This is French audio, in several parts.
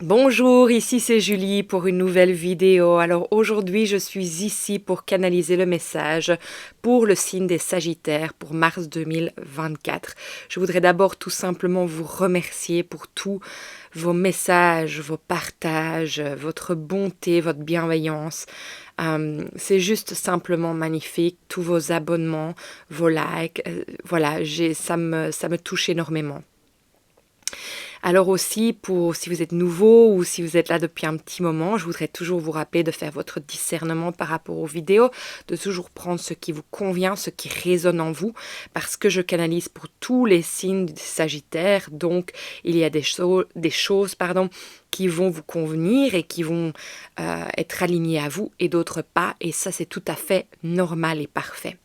Bonjour, ici c'est Julie pour une nouvelle vidéo. Alors aujourd'hui je suis ici pour canaliser le message pour le signe des Sagittaires pour mars 2024. Je voudrais d'abord tout simplement vous remercier pour tous vos messages, vos partages, votre bonté, votre bienveillance. C'est juste simplement magnifique, tous vos abonnements, vos likes, voilà, ça me touche énormément. Alors aussi, si vous êtes nouveau ou si vous êtes là depuis un petit moment, je voudrais toujours vous rappeler de faire votre discernement par rapport aux vidéos, de toujours prendre ce qui vous convient, ce qui résonne en vous, parce que je canalise pour tous les signes du Sagittaire, donc il y a des choses, qui vont vous convenir et qui vont être alignées à vous et d'autres pas, et ça c'est tout à fait normal et parfait.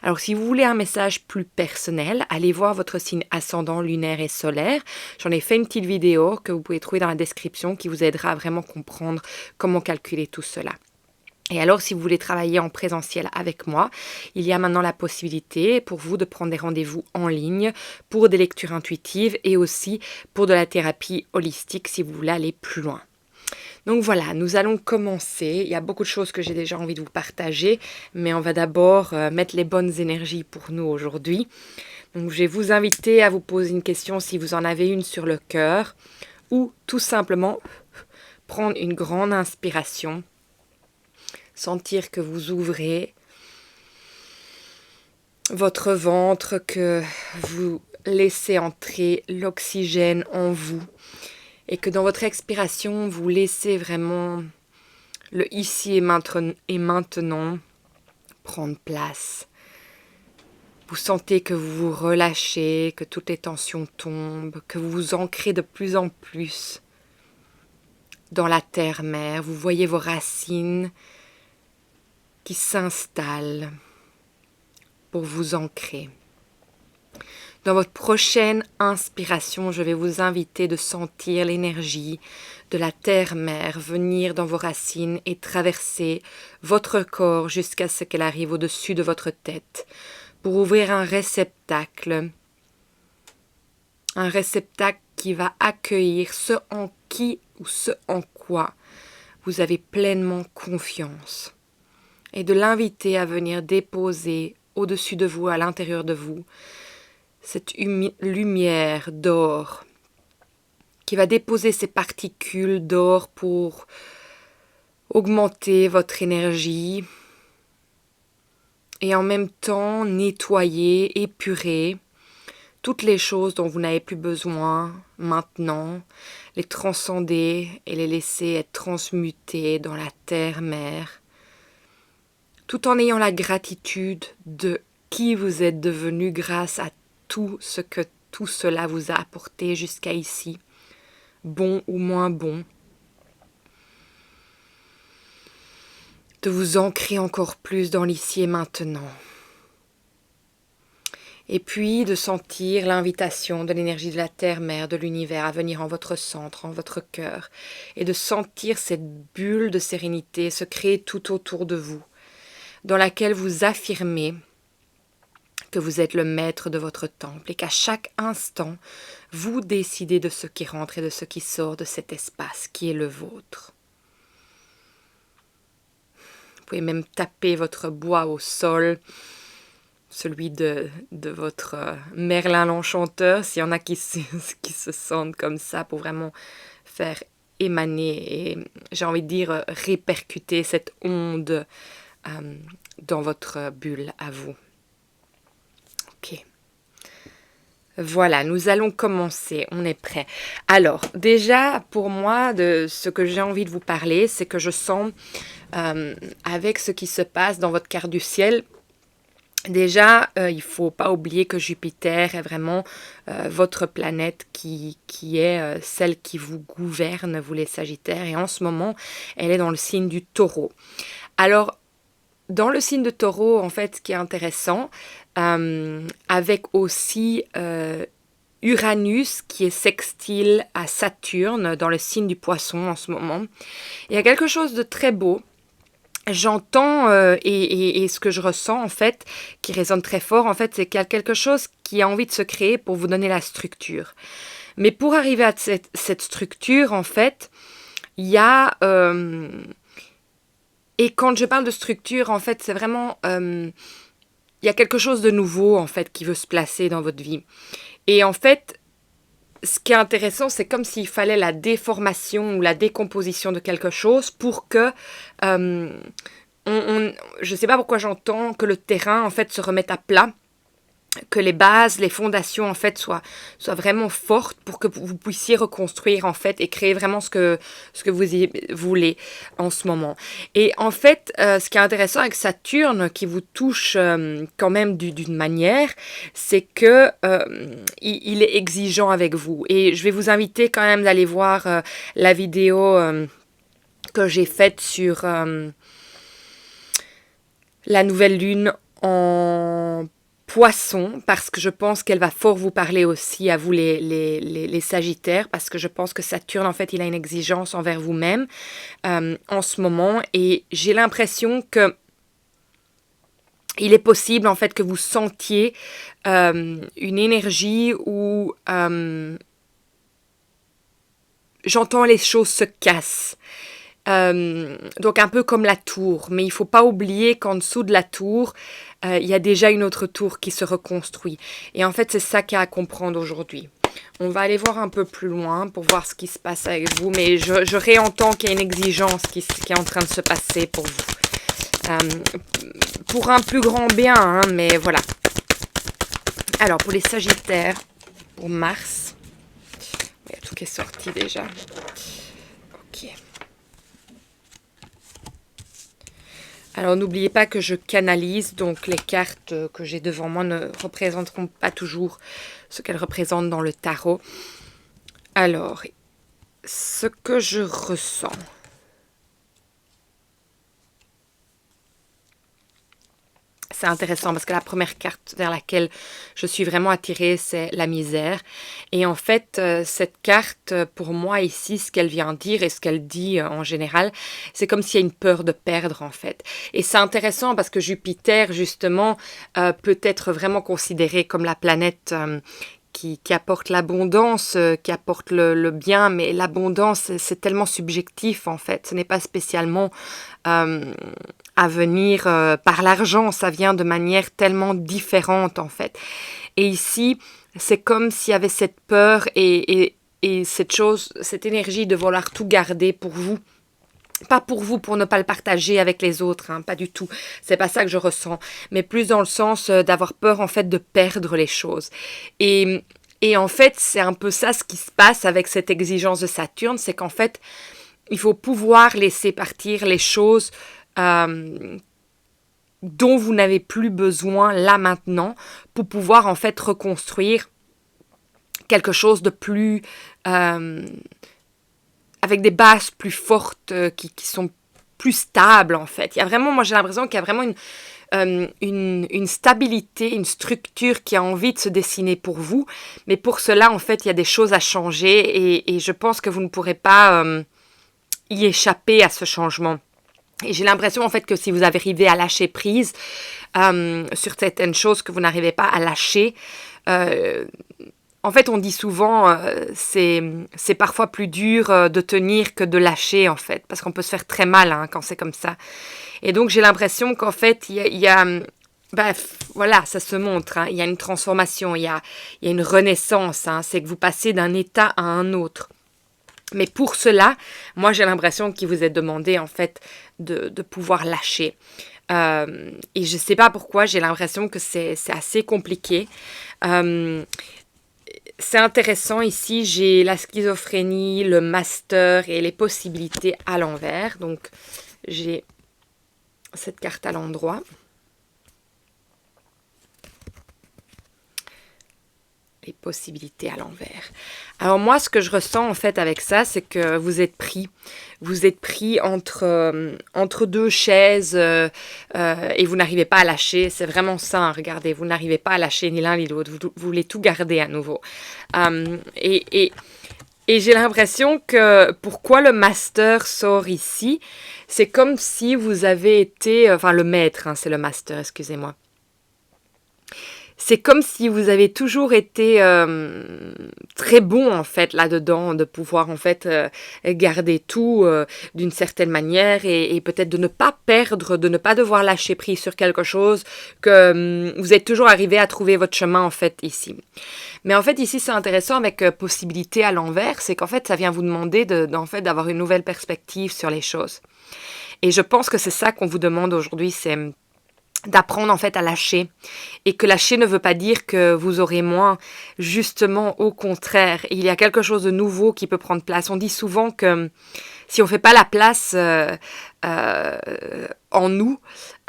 Alors, si vous voulez un message plus personnel, allez voir votre signe ascendant, lunaire et solaire. J'en ai fait une petite vidéo que vous pouvez trouver dans la description qui vous aidera à vraiment comprendre comment calculer tout cela. Et alors, si vous voulez travailler en présentiel avec moi, il y a maintenant la possibilité pour vous de prendre des rendez-vous en ligne pour des lectures intuitives et aussi pour de la thérapie holistique si vous voulez aller plus loin. Donc voilà, nous allons commencer. Il y a beaucoup de choses que j'ai déjà envie de vous partager, mais on va d'abord mettre les bonnes énergies pour nous aujourd'hui. Donc je vais vous inviter à vous poser une question si vous en avez une sur le cœur, ou tout simplement prendre une grande inspiration, sentir que vous ouvrez votre ventre, que vous laissez entrer l'oxygène en vous. Et que dans votre expiration, vous laissez vraiment le ici et maintenant prendre place. Vous sentez que vous vous relâchez, que toutes les tensions tombent, que vous vous ancrez de plus en plus dans la terre-mère. Vous voyez vos racines qui s'installent pour vous ancrer. Dans votre prochaine inspiration, je vais vous inviter de sentir l'énergie de la terre-mère venir dans vos racines et traverser votre corps jusqu'à ce qu'elle arrive au-dessus de votre tête pour ouvrir un réceptacle qui va accueillir ce en qui ou ce en quoi vous avez pleinement confiance et de l'inviter à venir déposer au-dessus de vous, à l'intérieur de vous, cette lumière d'or qui va déposer ces particules d'or pour augmenter votre énergie et en même temps nettoyer, épurer toutes les choses dont vous n'avez plus besoin maintenant, les transcender et les laisser être transmutées dans la terre-mère, tout en ayant la gratitude de qui vous êtes devenu grâce à tout ce que tout cela vous a apporté jusqu'à ici, bon ou moins bon, de vous ancrer encore plus dans l'ici et maintenant. Et puis de sentir l'invitation de l'énergie de la terre-mère, de l'univers à venir en votre centre, en votre cœur, et de sentir cette bulle de sérénité se créer tout autour de vous, dans laquelle vous affirmez que vous êtes le maître de votre temple et qu'à chaque instant, vous décidez de ce qui rentre et de ce qui sort de cet espace qui est le vôtre. Vous pouvez même taper votre bois au sol, celui de votre Merlin l'Enchanteur, s'il y en a qui se sentent comme ça pour vraiment faire émaner et, j'ai envie de dire, répercuter cette onde dans votre bulle à vous. Ok. Voilà, nous allons commencer, on est prêt. Alors, déjà, pour moi, de ce que j'ai envie de vous parler, c'est que je sens, avec ce qui se passe dans votre carte du ciel, déjà, il ne faut pas oublier que Jupiter est vraiment votre planète qui est celle qui vous gouverne, vous les Sagittaires, et en ce moment, elle est dans le signe du Taureau. Alors, dans le signe de Taureau, en fait, ce qui est intéressant, avec aussi Uranus qui est sextile à Saturne dans le signe du Poisson en ce moment. Il y a quelque chose de très beau. J'entends et ce que je ressens en fait, qui résonne très fort en fait, c'est qu'il y a quelque chose qui a envie de se créer pour vous donner la structure. Mais pour arriver à cette structure, en fait, il y a... et quand je parle de structure, en fait, c'est vraiment... il y a quelque chose de nouveau, en fait, qui veut se placer dans votre vie. Et en fait, ce qui est intéressant, c'est comme s'il fallait la déformation ou la décomposition de quelque chose pour que... je ne sais pas pourquoi j'entends que le terrain, en fait, se remette à plat, que les bases, les fondations, en fait, soient vraiment fortes pour que vous puissiez reconstruire, en fait, et créer vraiment ce que vous voulez en ce moment. Et en fait, ce qui est intéressant avec Saturne, qui vous touche quand même d'une manière, c'est que il est exigeant avec vous. Et je vais vous inviter quand même d'aller voir la vidéo que j'ai faite sur la nouvelle lune en Poisson, parce que je pense qu'elle va fort vous parler aussi à vous les Sagittaires, parce que je pense que Saturne, en fait, il a une exigence envers vous-même en ce moment, et j'ai l'impression que il est possible, en fait, que vous sentiez une énergie où j'entends les choses se cassent. Donc un peu comme la tour, mais il ne faut pas oublier qu'en dessous de la tour, il y a déjà une autre tour qui se reconstruit. Et en fait, c'est ça qu'il y a à comprendre aujourd'hui. On va aller voir un peu plus loin pour voir ce qui se passe avec vous, mais je réentends qu'il y a une exigence qui est en train de se passer pour vous. Pour un plus grand bien, hein, mais voilà. Alors, pour les Sagittaires, pour Mars, il y a tout qui est sorti déjà. Ok. Alors n'oubliez pas que je canalise, donc les cartes que j'ai devant moi ne représenteront pas toujours ce qu'elles représentent dans le tarot. Alors, ce que je ressens. C'est intéressant parce que la première carte vers laquelle je suis vraiment attirée, c'est la misère. Et en fait, cette carte, pour moi ici, ce qu'elle vient dire et ce qu'elle dit en général, c'est comme s'il y a une peur de perdre en fait. Et c'est intéressant parce que Jupiter, justement, peut être vraiment considéré comme la planète qui apporte l'abondance, qui apporte le bien, mais l'abondance, c'est tellement subjectif en fait. Ce n'est pas spécialement à venir par l'argent, ça vient de manière tellement différente en fait. Et ici, c'est comme s'il y avait cette peur et cette énergie de vouloir tout garder pour vous. Pas pour vous, pour ne pas le partager avec les autres, hein, pas du tout. C'est pas ça que je ressens, mais plus dans le sens d'avoir peur en fait de perdre les choses. Et en fait, c'est un peu ça ce qui se passe avec cette exigence de Saturne, c'est qu'en fait, il faut pouvoir laisser partir les choses dont vous n'avez plus besoin là maintenant pour pouvoir en fait reconstruire quelque chose de plus avec des bases plus fortes qui sont plus stables en fait. Il y a vraiment, moi j'ai l'impression qu'il y a vraiment une stabilité, une structure qui a envie de se dessiner pour vous, mais pour cela en fait il y a des choses à changer et je pense que vous ne pourrez pas y échapper à ce changement. Et j'ai l'impression en fait que si vous arrivez à lâcher prise sur certaines choses que vous n'arrivez pas à lâcher, en fait on dit souvent c'est parfois plus dur de tenir que de lâcher en fait, parce qu'on peut se faire très mal hein, quand c'est comme ça. Et donc j'ai l'impression qu'en fait il y a voilà, ça se montre, hein, il y a une transformation, il y a une renaissance, hein, c'est que vous passez d'un état à un autre. Mais pour cela, moi j'ai l'impression qu'il vous est demandé en fait de pouvoir lâcher. Et je ne sais pas pourquoi, j'ai l'impression que c'est assez compliqué. C'est intéressant ici, j'ai la schizophrénie, le master et les possibilités à l'envers. Donc j'ai cette carte à l'endroit. Les possibilités à l'envers. Alors moi, ce que je ressens en fait avec ça, c'est que vous êtes pris. Vous êtes pris entre deux chaises et vous n'arrivez pas à lâcher. C'est vraiment ça, hein, regardez. Vous n'arrivez pas à lâcher ni l'un ni l'autre. Vous voulez tout garder à nouveau. Et j'ai l'impression que pourquoi le master sort ici, c'est comme si vous avez été... Enfin, le maître, hein, c'est le master, excusez-moi. c'est comme si vous avez toujours été très bon en fait là-dedans, de pouvoir en fait garder tout d'une certaine manière et peut-être de ne pas perdre, de ne pas devoir lâcher prise sur quelque chose, que vous êtes toujours arrivé à trouver votre chemin en fait ici. Mais en fait ici c'est intéressant avec possibilité à l'envers, c'est qu'en fait ça vient vous demander en fait d'avoir une nouvelle perspective sur les choses. Et je pense que c'est ça qu'on vous demande aujourd'hui, c'est d'apprendre en fait à lâcher. Et que lâcher ne veut pas dire que vous aurez moins. Justement, au contraire, il y a quelque chose de nouveau qui peut prendre place. On dit souvent que si on ne fait pas la place en nous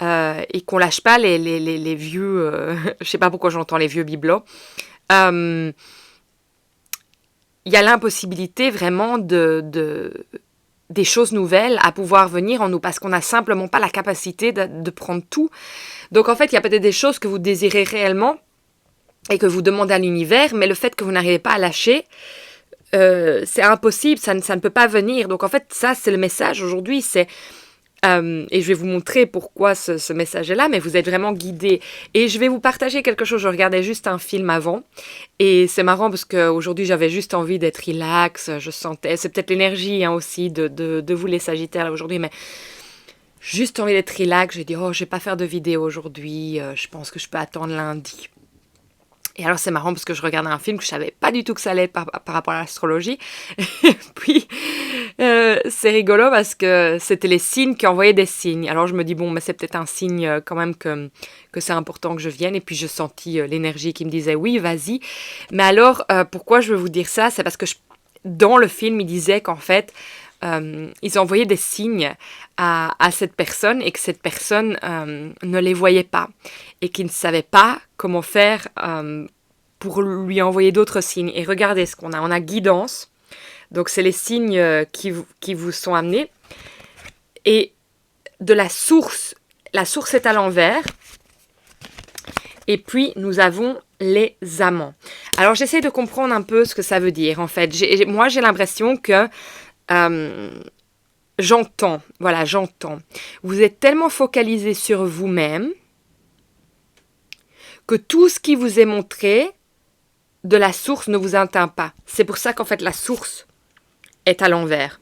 et qu'on lâche pas les vieux... je sais pas pourquoi j'entends les vieux bibelots. Il y a l'impossibilité vraiment des choses nouvelles à pouvoir venir en nous parce qu'on n'a simplement pas la capacité de prendre tout. Donc en fait, il y a peut-être des choses que vous désirez réellement et que vous demandez à l'univers, mais le fait que vous n'arrivez pas à lâcher, c'est impossible, ça ne peut pas venir. Donc en fait, ça, c'est le message aujourd'hui, c'est... et je vais vous montrer pourquoi ce message est là, mais vous êtes vraiment guidés. Et je vais vous partager quelque chose, je regardais juste un film avant, et c'est marrant parce qu'aujourd'hui j'avais juste envie d'être relax, je sentais, c'est peut-être l'énergie hein, aussi de vous les Sagittaires aujourd'hui, mais juste envie d'être relax, j'ai dit oh je vais pas faire de vidéo aujourd'hui, je pense que je peux attendre lundi. Et alors c'est marrant parce que je regardais un film que je savais pas du tout que ça allait être par rapport à l'astrologie. Et puis c'est rigolo parce que c'était les signes qui envoyaient des signes. Alors je me dis bon mais c'est peut-être un signe quand même que c'est important que je vienne. Et puis je sentis l'énergie qui me disait oui vas-y. Mais alors pourquoi je veux vous dire ça? C'est parce que dans le film il disait qu'en fait ils envoyaient des signes à cette personne et que cette personne ne les voyait pas et qu'il ne savait pas comment faire pour lui envoyer d'autres signes. Et regardez ce qu'on a. On a guidance. Donc, c'est les signes qui vous sont amenés. Et de la source est à l'envers. Et puis, nous avons les amants. Alors, j'essaie de comprendre un peu ce que ça veut dire, en fait. Moi, j'ai l'impression que... j'entends. Vous êtes tellement focalisé sur vous-même que tout ce qui vous est montré de la source ne vous atteint pas. C'est pour ça qu'en fait la source est à l'envers.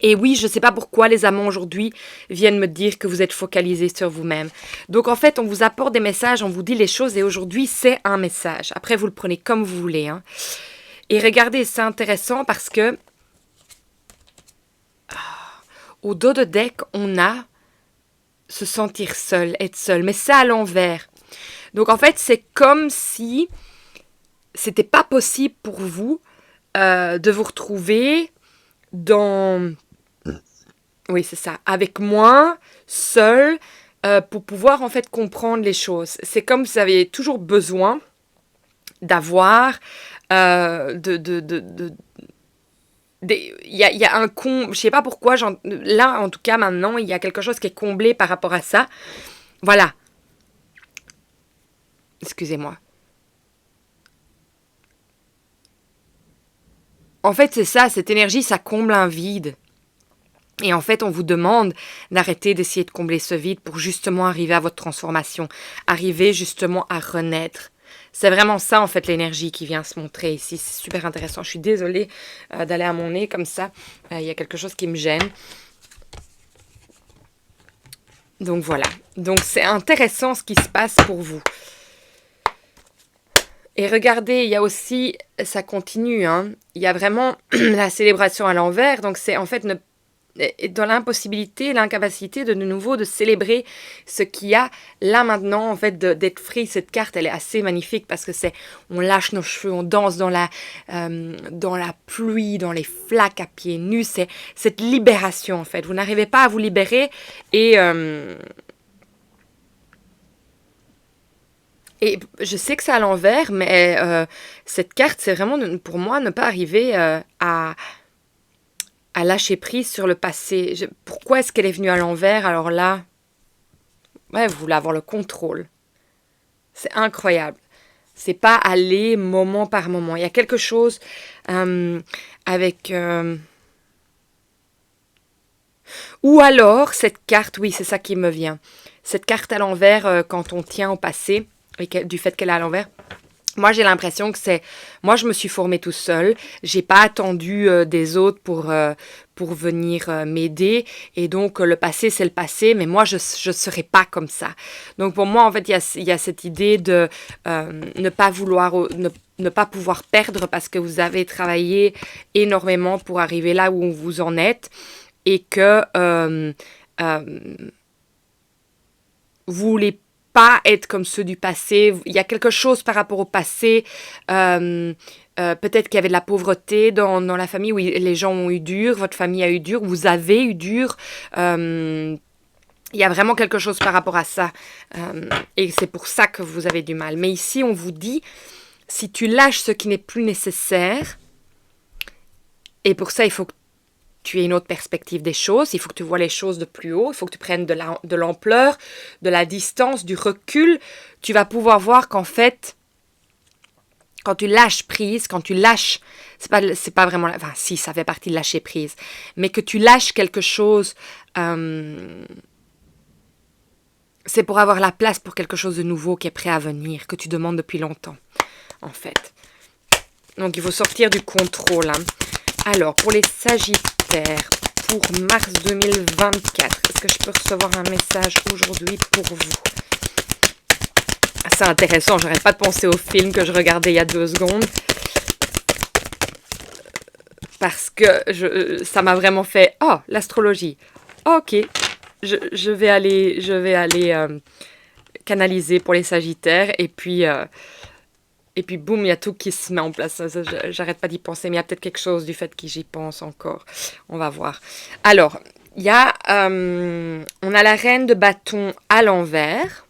Et oui, je ne sais pas pourquoi les amants aujourd'hui viennent me dire que vous êtes focalisé sur vous-même. Donc en fait, on vous apporte des messages, on vous dit les choses et aujourd'hui c'est un message. Après, vous le prenez comme vous voulez. Hein. Et regardez, c'est intéressant parce que au dos de deck, on a se sentir seul, être seul. Mais c'est à l'envers. Donc en fait, c'est comme si c'était pas possible pour vous de vous retrouver dans... Oui, c'est ça. Avec moi, seul, pour pouvoir en fait comprendre les choses. C'est comme si vous aviez toujours besoin d'avoir... Il y a un je sais pas pourquoi, là en tout cas maintenant, il y a quelque chose qui est comblé par rapport à ça. Voilà. Excusez-moi. En fait, c'est ça, cette énergie, ça comble un vide. Et en fait, on vous demande d'arrêter d'essayer de combler ce vide pour justement arriver à votre transformation, arriver justement à renaître. C'est vraiment ça, en fait, l'énergie qui vient se montrer ici. C'est super intéressant. Je suis désolée d'aller à mon nez comme ça. Il y a quelque chose qui me gêne. Donc voilà. Donc c'est intéressant ce qui se passe pour vous. Et regardez, il y a aussi, ça continue, hein, il y a vraiment la célébration à l'envers. Donc c'est en fait dans l'impossibilité, l'incapacité de nouveau de célébrer ce qu'il y a là maintenant, en fait, d'être free. Cette carte, elle est assez magnifique parce que on lâche nos cheveux, on danse dans la pluie, dans les flaques à pieds nus. C'est cette libération, en fait. Vous n'arrivez pas à vous libérer et je sais que c'est à l'envers, mais cette carte, c'est vraiment, pour moi, ne pas arriver à lâcher prise sur le passé. Pourquoi est-ce qu'elle est venue à l'envers? Alors là, ouais, vous voulez avoir le contrôle. C'est incroyable. C'est pas aller moment par moment. Il y a quelque chose avec... Ou alors, cette carte, oui, c'est ça qui me vient. Cette carte à l'envers, quand on tient au passé, et du fait qu'elle est à l'envers. Moi, j'ai l'impression que c'est... Moi, je me suis formée tout seul. J'ai pas attendu des autres pour venir m'aider. Et donc, le passé, c'est le passé. Mais moi, je ne serai pas comme ça. Donc, pour moi, en fait, il y a cette idée de ne pas vouloir... ne pas pouvoir perdre parce que vous avez travaillé énormément pour arriver là où vous en êtes. Et que vous voulez pas être comme ceux du passé. Il y a quelque chose par rapport au passé. Peut-être qu'il y avait de la pauvreté dans la famille où les gens ont eu dur, votre famille a eu dur, vous avez eu dur. Il y a vraiment quelque chose par rapport à ça. Et c'est pour ça que vous avez du mal. Mais ici, on vous dit, si tu lâches ce qui n'est plus nécessaire, et pour ça, il faut que tu aies une autre perspective des choses, il faut que tu vois les choses de plus haut, il faut que tu prennes de l'ampleur, de la distance, du recul. Tu vas pouvoir voir qu'en fait, quand tu lâches prise, quand tu lâches, c'est pas vraiment, enfin si, ça fait partie de lâcher prise, mais que tu lâches quelque chose, c'est pour avoir la place pour quelque chose de nouveau qui est prêt à venir, que tu demandes depuis longtemps, en fait. Donc il faut sortir du contrôle. Hein. Alors, pour les Sagittaires, pour mars 2024, est-ce que je peux recevoir un message aujourd'hui pour vous? C'est intéressant, j'arrête pas de penser au film que je regardais il y a 2 secondes. Parce que ça m'a vraiment fait... Oh, l'astrologie. Ok, je vais aller canaliser pour les Sagittaires. Et puis boum, il y a tout qui se met en place. J'arrête pas d'y penser, mais il y a peut-être quelque chose du fait que j'y pense encore. On va voir. Alors, il y a... on a la reine de bâton à l'envers.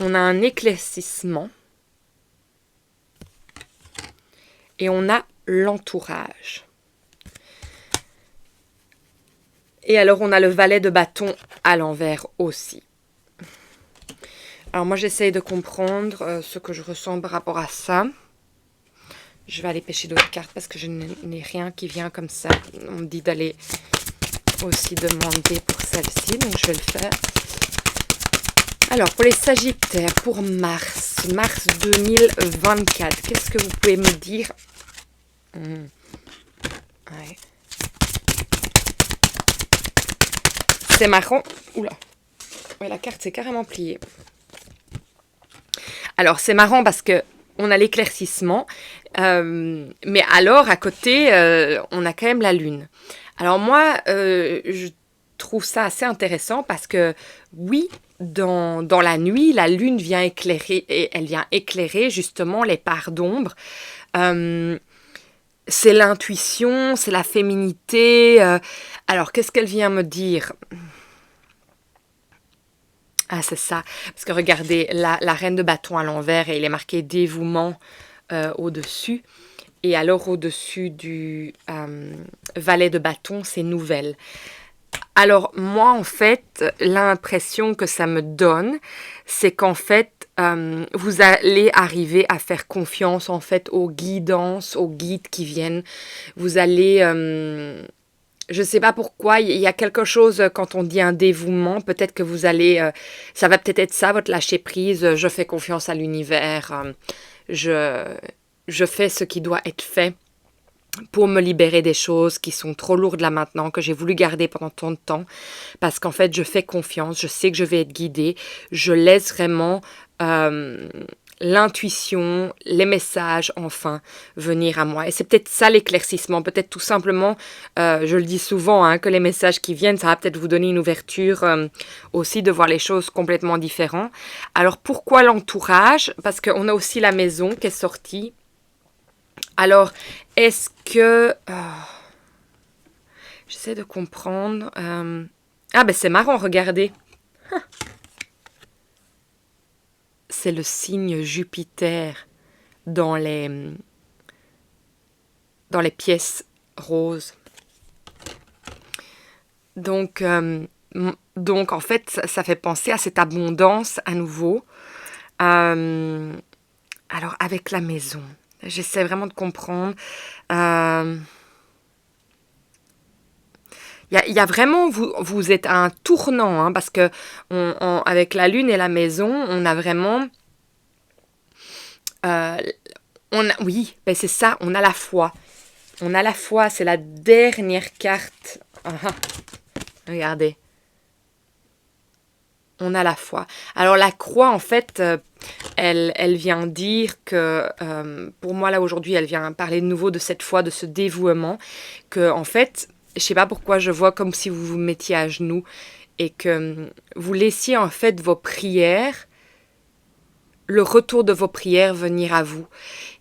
On a un éclaircissement. Et on a l'entourage. Et alors, on a le valet de bâton à l'envers aussi. Alors, moi, j'essaye de comprendre ce que je ressens par rapport à ça. Je vais aller pêcher d'autres cartes parce que je n'ai rien qui vient comme ça. On me dit d'aller aussi demander pour celle-ci, donc je vais le faire. Alors, pour les Sagittaires, pour mars 2024, qu'est-ce que vous pouvez me dire? Ouais. C'est marrant. Oula. Ouais, la carte s'est carrément pliée. Alors, c'est marrant parce que on a l'éclaircissement, mais alors, à côté, on a quand même la lune. Alors moi, je trouve ça assez intéressant parce que, oui, dans la nuit, la lune vient éclairer, et elle vient éclairer justement les parts d'ombre. C'est l'intuition, c'est la féminité. Alors, qu'est-ce qu'elle vient me dire? Ah, c'est ça. Parce que regardez, la reine de bâton à l'envers, et il est marqué dévouement au-dessus. Et alors, au-dessus du valet de bâton, c'est nouvelle. Alors, moi, en fait, l'impression que ça me donne, c'est qu'en fait, vous allez arriver à faire confiance, en fait, aux guidances, aux guides qui viennent. Vous allez... je ne sais pas pourquoi, il y a quelque chose quand on dit un dévouement, peut-être que vous allez... ça va peut-être être ça, votre lâcher-prise. Je fais confiance à l'univers. Je fais ce qui doit être fait pour me libérer des choses qui sont trop lourdes là maintenant, que j'ai voulu garder pendant tant de temps, parce qu'en fait, je fais confiance, je sais que je vais être guidée, je laisse vraiment l'intuition, les messages, enfin, venir à moi. Et c'est peut-être ça l'éclaircissement, peut-être tout simplement, je le dis souvent, hein, que les messages qui viennent, ça va peut-être vous donner une ouverture aussi de voir les choses complètement différentes. Alors, pourquoi l'entourage? Parce qu'on a aussi la maison qui est sortie. Alors, est-ce que... j'essaie de comprendre. Ah, ben c'est marrant, regardez. C'est le signe Jupiter dans les pièces roses. Donc en fait, ça fait penser à cette abondance à nouveau. Alors, avec la maison... J'essaie vraiment de comprendre. Il y a vraiment, vous êtes à un tournant, hein, parce que avec la lune et la maison, on a vraiment... euh, oui, ben c'est ça, on a la foi. On a la foi, c'est la dernière carte. Ah, ah, regardez. On a la foi. Alors la croix, en fait, elle vient dire que, pour moi là aujourd'hui, elle vient parler de nouveau de cette foi, de ce dévouement, que en fait, je sais pas pourquoi je vois comme si vous vous mettiez à genoux et que vous laissiez en fait vos prières, le retour de vos prières venir à vous.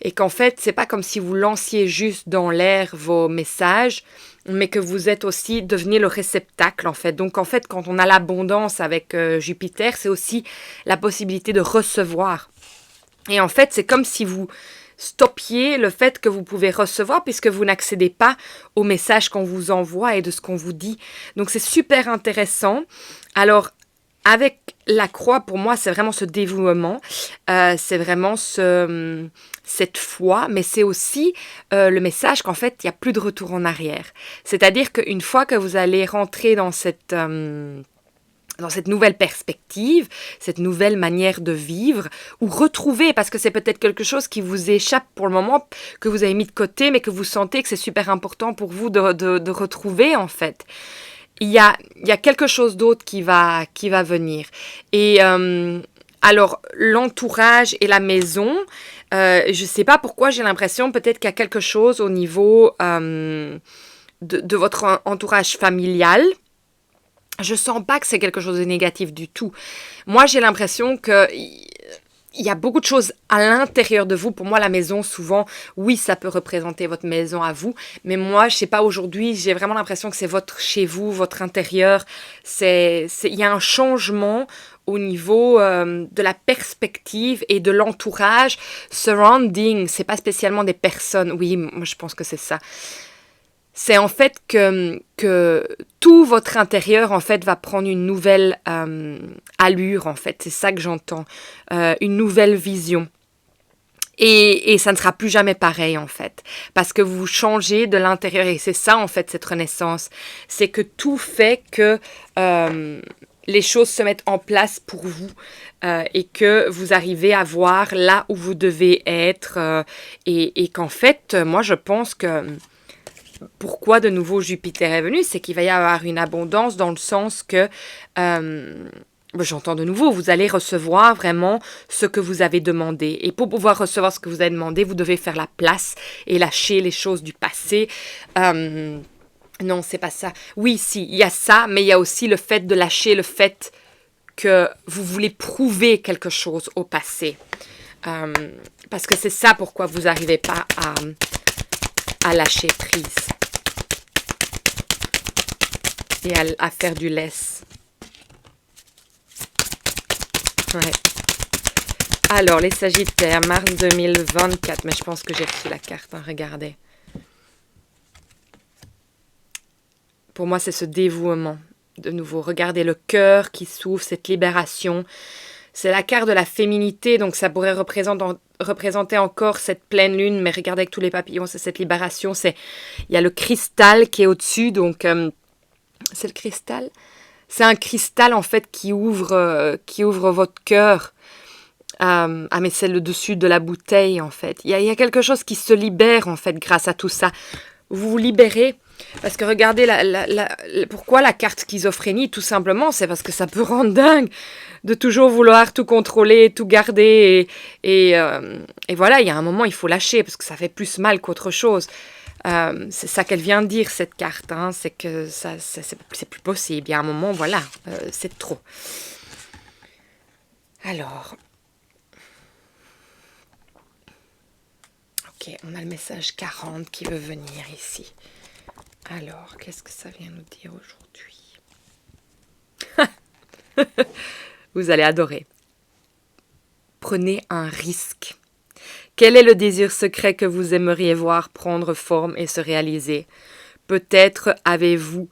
Et qu'en fait, c'est pas comme si vous lanciez juste dans l'air vos messages, mais que vous êtes aussi, devenez le réceptacle en fait. Donc en fait, quand on a l'abondance avec Jupiter, c'est aussi la possibilité de recevoir. Et en fait, c'est comme si vous stoppiez le fait que vous pouvez recevoir puisque vous n'accédez pas aux messages qu'on vous envoie et de ce qu'on vous dit. Donc c'est super intéressant. Alors, avec la croix, pour moi, c'est vraiment ce dévouement, c'est vraiment cette foi, mais c'est aussi le message qu'en fait, il n'y a plus de retour en arrière. C'est-à-dire qu'une fois que vous allez rentrer dans cette nouvelle perspective, cette nouvelle manière de vivre, ou retrouver, parce que c'est peut-être quelque chose qui vous échappe pour le moment, que vous avez mis de côté, mais que vous sentez que c'est super important pour vous de retrouver, en fait. Il y a quelque chose d'autre qui va venir. Et alors, l'entourage et la maison, je ne sais pas pourquoi j'ai l'impression peut-être qu'il y a quelque chose au niveau de votre entourage familial. Je sens pas que c'est quelque chose de négatif du tout. Moi, j'ai l'impression que il y a beaucoup de choses à l'intérieur de vous. Pour moi, la maison, souvent, oui, ça peut représenter votre maison à vous. Mais moi, je sais pas, aujourd'hui, j'ai vraiment l'impression que c'est votre chez vous, votre intérieur. Il y a un changement au niveau de la perspective et de l'entourage. Surrounding, c'est pas spécialement des personnes. Oui, moi, je pense que c'est ça. C'est en fait que tout votre intérieur en fait va prendre une nouvelle allure en fait. C'est ça que j'entends, une nouvelle vision. Et ça ne sera plus jamais pareil en fait, parce que vous changez de l'intérieur et c'est ça en fait cette renaissance. C'est que tout fait que les choses se mettent en place pour vous et que vous arrivez à voir là où vous devez être et qu'en fait, moi je pense que pourquoi de nouveau Jupiter est venu, c'est qu'il va y avoir une abondance dans le sens que, j'entends de nouveau, vous allez recevoir vraiment ce que vous avez demandé. Et pour pouvoir recevoir ce que vous avez demandé, vous devez faire la place et lâcher les choses du passé. Non, c'est pas ça. Oui, si, il y a ça, mais il y a aussi le fait de lâcher le fait que vous voulez prouver quelque chose au passé. Parce que c'est ça pourquoi vous n'arrivez pas à lâcher prise et à faire du laisse. Ouais. Alors, les Sagittaires, mars 2024. Mais je pense que j'ai reçu la carte, hein, regardez. Pour moi, c'est ce dévouement. De nouveau, regardez le cœur qui s'ouvre, cette libération. C'est la carte de la féminité, donc ça pourrait représenter encore cette pleine lune, mais regardez avec tous les papillons, c'est cette libération. Il y a le cristal qui est au-dessus, donc c'est le cristal. C'est un cristal en fait qui ouvre votre cœur. Mais c'est le dessus de la bouteille en fait. Il y a quelque chose qui se libère en fait grâce à tout ça. Vous vous libérez. Parce que regardez, pourquoi la carte schizophrénie, tout simplement, c'est parce que ça peut rendre dingue de toujours vouloir tout contrôler, tout garder. Et voilà, il y a un moment, il faut lâcher parce que ça fait plus mal qu'autre chose. C'est ça qu'elle vient de dire, cette carte. Hein, c'est que c'est plus possible. Il y a un moment, voilà, c'est trop. Alors... Ok, on a le message 40 qui veut venir ici. Alors, qu'est-ce que ça vient nous dire aujourd'hui? Vous allez adorer. Prenez un risque. Quel est le désir secret que vous aimeriez voir prendre forme et se réaliser? Peut-être avez-vous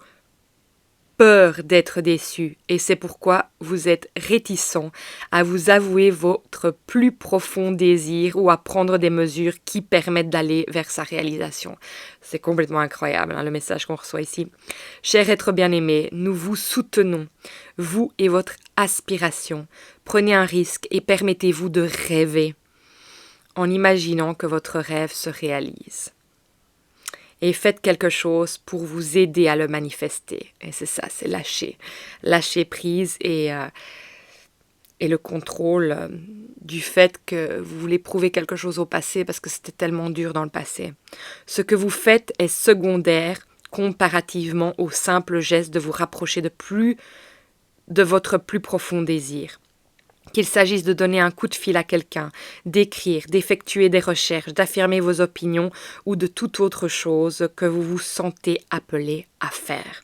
peur d'être déçu et c'est pourquoi vous êtes réticent à vous avouer votre plus profond désir ou à prendre des mesures qui permettent d'aller vers sa réalisation. C'est complètement incroyable, le message qu'on reçoit ici. Cher être bien-aimé, nous vous soutenons, vous et votre aspiration. Prenez un risque et permettez-vous de rêver en imaginant que votre rêve se réalise. Et faites quelque chose pour vous aider à le manifester. Et c'est ça, c'est lâcher. Lâcher prise et le contrôle du fait que vous voulez prouver quelque chose au passé parce que c'était tellement dur dans le passé. Ce que vous faites est secondaire comparativement au simple geste de vous rapprocher de votre plus profond désir. Qu'il s'agisse de donner un coup de fil à quelqu'un, d'écrire, d'effectuer des recherches, d'affirmer vos opinions ou de toute autre chose que vous vous sentez appelé à faire.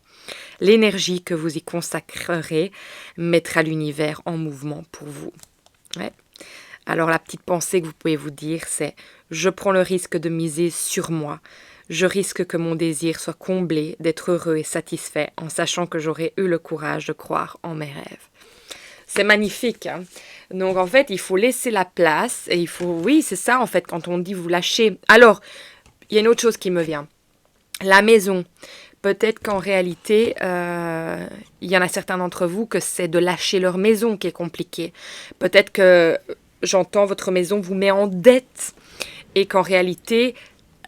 L'énergie que vous y consacrerez mettra l'univers en mouvement pour vous. Ouais. Alors la petite pensée que vous pouvez vous dire, c'est « Je prends le risque de miser sur moi. Je risque que mon désir soit comblé, d'être heureux et satisfait en sachant que j'aurai eu le courage de croire en mes rêves. » C'est magnifique. Donc, en fait, il faut laisser la place et il faut... Oui, c'est ça, en fait, quand on dit vous lâchez. Alors, il y a une autre chose qui me vient. La maison. Peut-être qu'en réalité, il y en a certains d'entre vous que c'est de lâcher leur maison qui est compliqué. Peut-être que, j'entends, votre maison vous met en dette et qu'en réalité...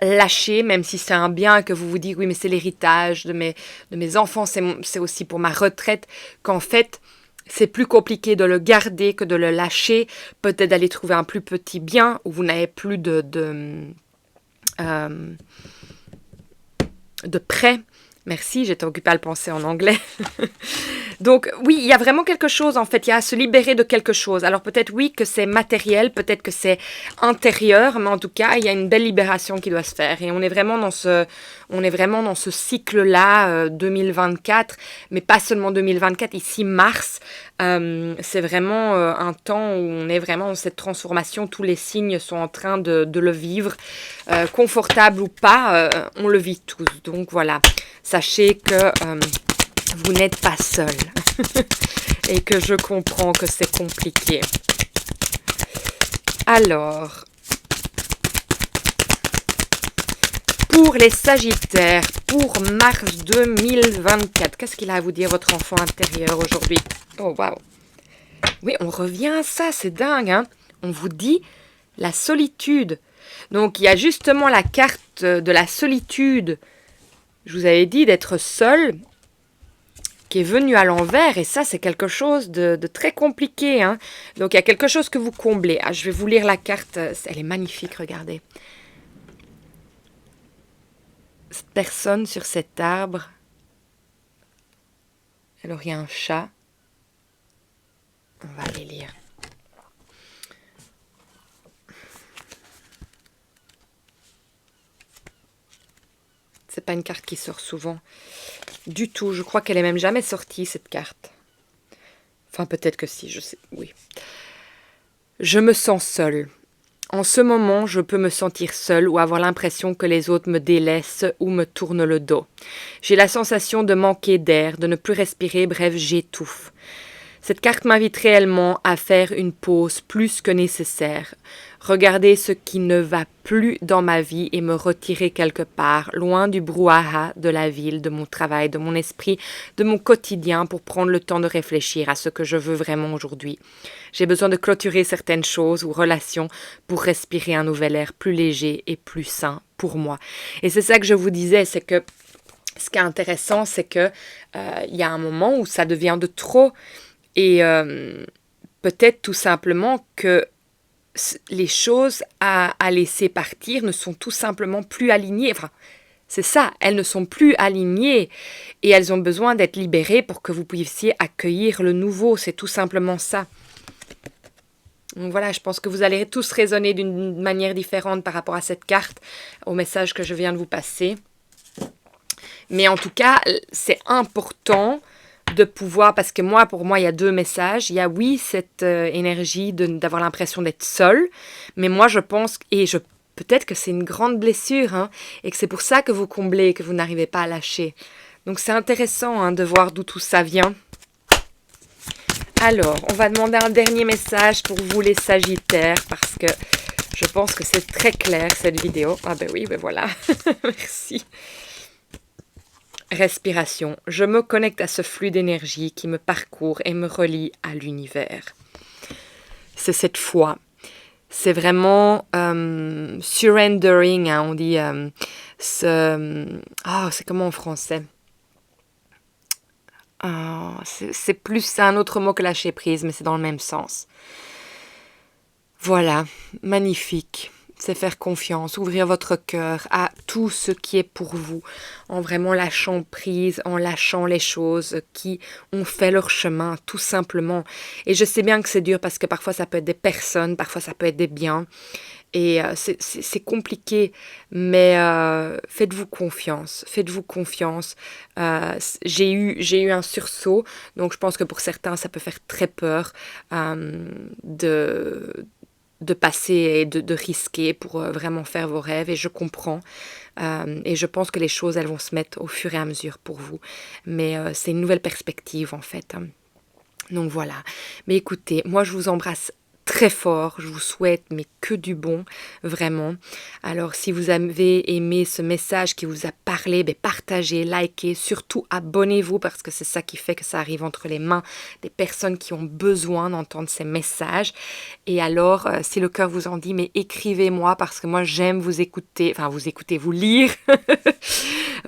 lâcher, même si c'est un bien que vous vous dites, oui, mais c'est l'héritage de mes enfants, c'est aussi pour ma retraite, qu'en fait... c'est plus compliqué de le garder que de le lâcher, peut-être d'aller trouver un plus petit bien où vous n'avez plus de prêt. Merci, j'étais occupée à le penser en anglais. Donc oui, il y a vraiment quelque chose en fait, il y a à se libérer de quelque chose. Alors peut-être oui que c'est matériel, peut-être que c'est intérieur, mais en tout cas, il y a une belle libération qui doit se faire. Et on est vraiment dans ce cycle-là, 2024, mais pas seulement 2024, ici mars, c'est vraiment un temps où on est vraiment dans cette transformation, tous les signes sont en train de le vivre, confortable ou pas, on le vit tous. Donc voilà, sachez que... vous n'êtes pas seul et que je comprends que c'est compliqué. Alors, pour les Sagittaires, pour mars 2024, qu'est-ce qu'il a à vous dire votre enfant intérieur aujourd'hui? Oh, waouh! Oui, on revient à ça, c'est dingue, hein? On vous dit la solitude. Donc, il y a justement la carte de la solitude. Je vous avais dit d'être seul, qui est venu à l'envers, et ça, c'est quelque chose de très compliqué. Hein. Donc, il y a quelque chose que vous comblez. Ah, je vais vous lire la carte. Elle est magnifique, regardez. Cette personne sur cet arbre. Alors, il y a un chat. On va aller lire. C'est pas une carte qui sort souvent. Du tout, je crois qu'elle est même jamais sortie, cette carte. Enfin, peut-être que si, je sais, oui. Je me sens seule. En ce moment, je peux me sentir seule ou avoir l'impression que les autres me délaissent ou me tournent le dos. J'ai la sensation de manquer d'air, de ne plus respirer, bref, j'étouffe. Cette carte m'invite réellement à faire une pause plus que nécessaire, regarder ce qui ne va plus dans ma vie et me retirer quelque part, loin du brouhaha de la ville, de mon travail, de mon esprit, de mon quotidien pour prendre le temps de réfléchir à ce que je veux vraiment aujourd'hui. J'ai besoin de clôturer certaines choses ou relations pour respirer un nouvel air plus léger et plus sain pour moi. Et c'est ça que je vous disais, c'est que ce qui est intéressant, c'est que y a un moment où ça devient de trop. Et peut-être tout simplement que les choses à laisser partir ne sont tout simplement plus alignées. Enfin, c'est ça, elles ne sont plus alignées et elles ont besoin d'être libérées pour que vous puissiez accueillir le nouveau. C'est tout simplement ça. Donc voilà, je pense que vous allez tous raisonner d'une manière différente par rapport à cette carte, au message que je viens de vous passer. Mais en tout cas, c'est important de pouvoir, parce que pour moi, il y a deux messages. Il y a, oui, cette énergie d'avoir l'impression d'être seul, mais moi, je pense, peut-être que c'est une grande blessure, hein, et que c'est pour ça que vous comblez, que vous n'arrivez pas à lâcher. Donc c'est intéressant hein, de voir d'où tout ça vient. Alors, on va demander un dernier message pour vous les Sagittaires parce que je pense que c'est très clair cette vidéo. Ah ben oui, ben voilà. Merci. Respiration. Je me connecte à ce flux d'énergie qui me parcourt et me relie à l'univers. C'est cette foi. C'est vraiment surrendering, hein, on dit. C'est comment en français? C'est plus un autre mot que lâcher prise, mais c'est dans le même sens. Voilà, magnifique. C'est faire confiance, ouvrir votre cœur à tout ce qui est pour vous, en vraiment lâchant prise, en lâchant les choses qui ont fait leur chemin, tout simplement. Et je sais bien que c'est dur parce que parfois ça peut être des personnes, parfois ça peut être des biens. Et c'est compliqué, mais faites-vous confiance, faites-vous confiance. J'ai eu un sursaut, donc je pense que pour certains ça peut faire très peur de passer et de risquer pour vraiment faire vos rêves, et je comprends. Et je pense que les choses, elles vont se mettre au fur et à mesure pour vous. Mais c'est une nouvelle perspective, en fait. Donc voilà. Mais écoutez, moi, je vous embrasse très fort, je vous souhaite mais que du bon, vraiment. Alors si vous avez aimé ce message qui vous a parlé, partagez, likez, surtout abonnez-vous parce que c'est ça qui fait que ça arrive entre les mains des personnes qui ont besoin d'entendre ces messages. Et alors si le cœur vous en dit, mais écrivez-moi parce que moi j'aime vous écouter, vous lire.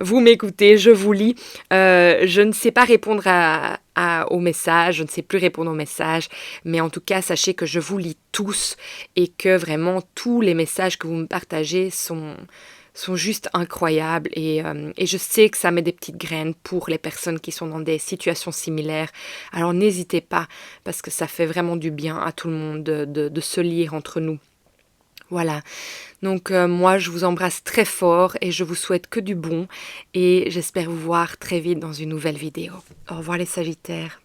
Vous m'écoutez, je vous lis. Je ne sais pas répondre aux messages, je ne sais plus répondre aux messages, mais en tout cas, sachez que je vous lis tous et que vraiment tous les messages que vous me partagez sont juste incroyables et je sais que ça met des petites graines pour les personnes qui sont dans des situations similaires. Alors n'hésitez pas parce que ça fait vraiment du bien à tout le monde de se lire entre nous. Voilà, donc moi je vous embrasse très fort et je vous souhaite que du bon et j'espère vous voir très vite dans une nouvelle vidéo. Au revoir les Sagittaires.